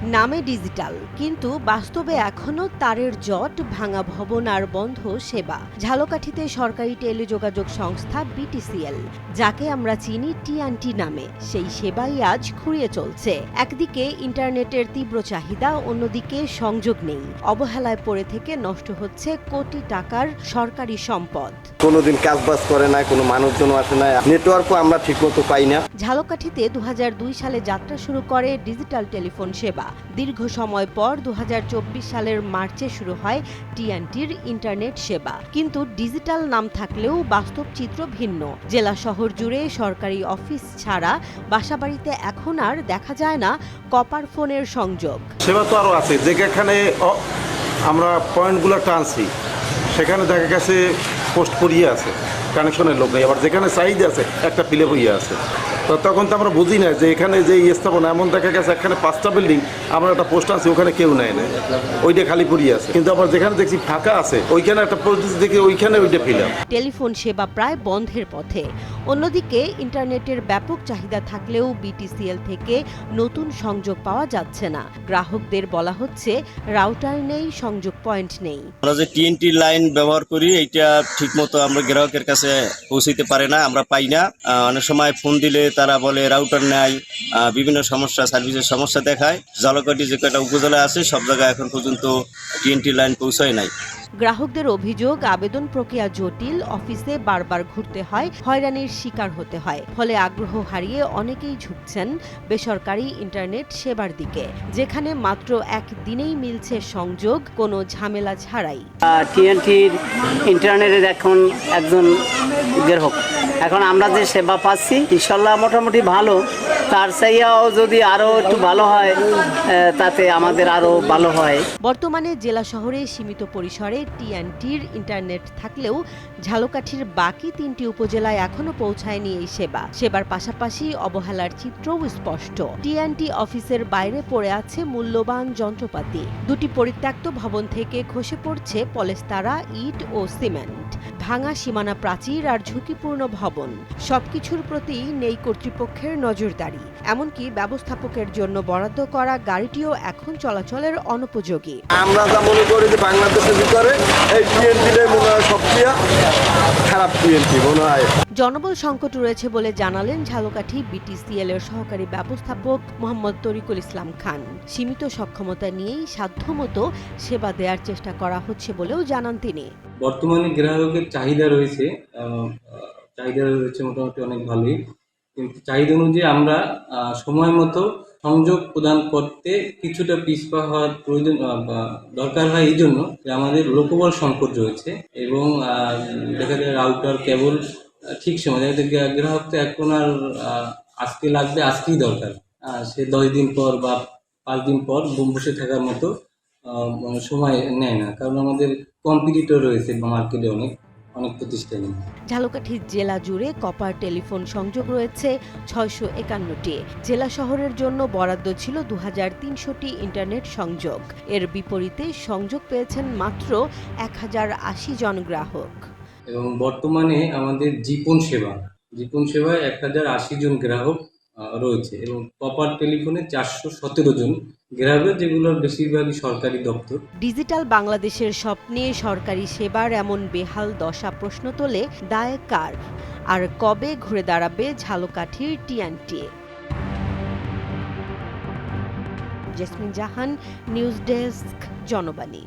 নামে ডিজিটাল, কিন্তু বাস্তবে এখনো তারের জট, ভাঙা ভবন আর বন্ধ সেবা। ঝালকাঠিতে সরকারি টেলিযোগাযোগ সংস্থা বিটিসিএল, যাকে আমরা চিনি টিআনটি নামে, সেই সেবাই আজ খুঁড়িয়ে চলছে। একদিকে ইন্টারনেটের তীব্র চাহিদা, অন্যদিকে সংযোগ নেই। অবহেলায় পড়ে থেকে নষ্ট হচ্ছে কোটি টাকার সরকারি সম্পদ। কোনোদিন কাজবাজ করে না, কোনো মানুষজন আসে না, নেটওয়ার্কও আমরা ঠিকমতো পাই না। ঝালকাঠিতে 2002 সালে যাত্রা শুরু করে ডিজিটাল টেলিফোন সেবা। দীর্ঘ সময় পর 2024 সালের মার্চে শুরু হয় টিআনটির ইন্টারনেট সেবা। কিন্তু ডিজিটাল নাম থাকলেও বাস্তব চিত্র ভিন্ন। জেলা শহর জুড়ে সরকারি অফিস ছাড়া বাসাবাড়িতে এখন আর দেখা যায় না কপার ফোনের সংযোগ। সেবা তো আরও আছে, যেখানে আমরা পয়েন্টগুলো টানছি সেখানে দেখা গেছে পোস্ট করিয়ে আছে, কানেকশনের লোক নেই। আবার যেখানে চাহিদা আছে একটা ফিলে হইয়া আছে। তো তখন তো আমরা বুঝি না যে এখানে যে স্থাপনা, এমন দেখা গেছে এখানে 5টা বিল্ডিং, আমরা একটা পোস্ট আনছি, ওখানে কেউ নেয় না, ওইটা খালি পড়িয়ে আছে। কিন্তু আবার যেখানে দেখছি ফাঁকা আছে, ওইখানে একটা পোস্ট দেখি, ওইখানে ওইটা ফিলাম। টেলিফোন সেবা প্রায় বন্ধের পথে। অন্যদিকে ইন্টারনেটের ব্যাপক চাহিদা থাকলেও বিটিসিএল থেকে নতুন সংযোগ পাওয়া যাচ্ছে না। গ্রাহকদের বলা হচ্ছে রাউটার নেই, সংযোগ পয়েন্ট নেই। আমরা যে টিএনটি লাইন ব্যবহার করি, এটা ঠিকমতো আমরা গ্রাহকের কাছে পৌঁছাতে পারে না, আমরা পাই না। অনেক সময় ফোন দিলে তারা বলে রাউটার নাই, বিভিন্ন সমস্যা, সার্ভিসের সমস্যা দেখায়। ঝালকাঠি যে কয়টা উপজেলা আছে সব জায়গায় এখন পর্যন্ত টিএনটি লাইন পৌঁছায় নাই। গ্রাহকদের অভিযোগ, আবেদন প্রক্রিয়া জটিল, অফিসে বারবার ঘুরতে হয়, হয়রানির শিকার হতে হয়। ফলে আগ্রহ হারিয়ে অনেকেই ঝুঁকছেন বেসরকারি ইন্টারনেট সেবার দিকে, যেখানে মাত্র একদিনেই মিলছে সংযোগ, কোনো ঝামেলা ছাড়াই। টিএনটির ইন্টারনেটের এখন একজন গ্রাহক, এখন আমরা যে সেবা পাচ্ছি ইনশাল্লাহ মোটামুটি ভালো। তার চাইয়াও যদি আরও একটু ভালো হয় তাতে আমাদের আরও ভালো হয়। বর্তমানে জেলা শহরে সীমিত পরিসরে টিএনটির ইন্টারনেট থাকলেও ঝালকাঠির বাকি 3টি উপজেলায় এখনো পৌঁছায়নি এই সেবা। সেবার পাশাপাশি অবহেলার চিত্রও স্পষ্ট। টিএনটি অফিসের বাইরে পড়ে আছে মূল্যবান যন্ত্রপাতি। 2টি পরিত্যক্ত ভবন থেকে খসে পড়ছে পলেস্তারা, ইট ও সিমেন্ট। ভাঙা সীমানা প্রাচীর আর ঝুঁকিপূর্ণ ভবন, সবকিছুর প্রতি নেই কর্তৃপক্ষের নজরদারি। এমনকি ব্যবস্থাপকের জন্য বরাদ্দ করা গাড়িটিও এখন চলাচলের অনুপযোগী। আমরা যা মনে করি যে বাংলাদেশের ভিতরে এই টিএনটিটাই মনে হয় সবচেয়ে খারাপ টিএনটি মনে হয়। জনবল সংকট রয়েছে বলে জানালেন ঝালকাঠি বিটিসিএল এর সহকারী ব্যবস্থাপক মোহাম্মদ তরিকুল ইসলাম খান। সীমিত সক্ষমতা নিয়েই সাধ্যমতো সেবা দেওয়ার চেষ্টা করা হচ্ছে বলেও জানান তিনি। বর্তমানে গ্রাহকের চাহিদা রয়েছে মোটামুটি অনেক ভালোই, কিন্তু চাহিদা অনুযায়ী আমরা সময় মতো সংযোগ প্রদান করতে কিছুটা পিছপা হওয়ার প্রয়োজন দরকার হয়। এই জন্য যে আমাদের লোকবল সংকট রয়েছে এবং দেখা যায় রাউটার কেবল ঠিক সময় দেখা যায় গ্রাহক তো এখন আর আজকে লাগবে আজকেই দরকার, সে 10 দিন পর বা 5 দিন পর বসে থাকার মতো সময় নেয় না, কারণ আমাদের কম্পিটিটর রয়েছে মার্কেটে অনেক প্রতিষ্ঠানে। ঝালকাঠি জেলা জুড়ে কপার টেলিফোন সংযোগ রয়েছে 651টি। জেলা শহরের জন্য বরাদ্দ ছিল 2300টি ইন্টারনেট সংযোগ। এর বিপরীতে সংযোগ পেয়েছেন মাত্র 1080 জন গ্রাহক। এবং বর্তমানে আমাদের জীপন সেবায় 1080 জন গ্রাহক রয়েছে এবং কপার টেলিফোনে 417 জন গ্রাহক, যেগুলোর বেশিরভাগই সরকারি দপ্তর। ডিজিটাল বাংলাদেশের স্বপ্নে সরকারি সেবার এমন বেহাল দশা প্রশ্ন তোলে, দায় কার? আর কবে ঘুরে দাঁড়াবে ঝালকাঠির টিএনটি? জেসমিন জাহান, নিউজ ডেস্ক, জনবাণী।